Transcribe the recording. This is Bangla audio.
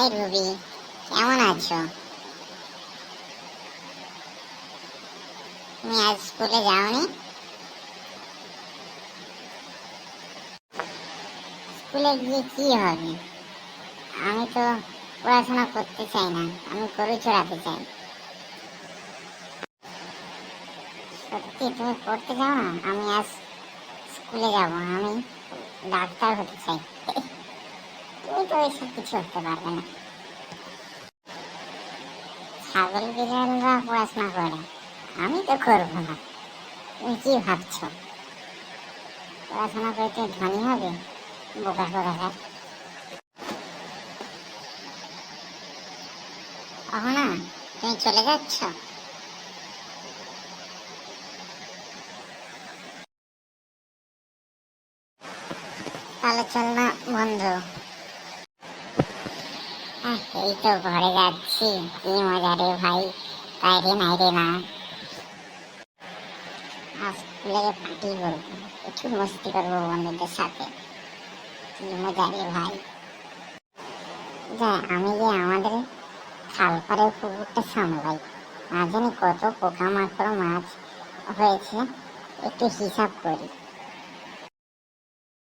হাই রুবি, কেমন আছো? তুমি আজ স্কুলে যাওনি? স্কুলে গিয়ে কি হবে? আমি তো পড়াশোনা করতে চাই না, আমি গরু চড়াতে চাই। সত্যি তুমি পড়তে যাও না? আমি আজ স্কুলে যাব, আমি ডাক্তার হতে চাই। তুমি তো এসব কিছু হতে পারবে না। ছাগল বিড়ালরা পড়াশোনা করে, আমি তো করবো না। তুমি কি ভাবছো পড়াশোনা করে তুমি ধনী হবে? বোকা কোথাকার। না, তুমি চলে যাচ্ছ? তাহলে চল না বন্ধু। এই তো ঘরে যাচ্ছি, কি মজা রে ভাই। তাই রে নাই রে না, আজ স্কুলে পার্টি করবো, একটু মস্তি করবো বন্ধুদের সাথে। কি মজা রে ভাই। যা, আমি যে আমাদের খাল পাড়ের পুকুরটা সামলাই, না জানি কত পোকামাকড় মাছ হয়েছে, একটু হিসাব করি।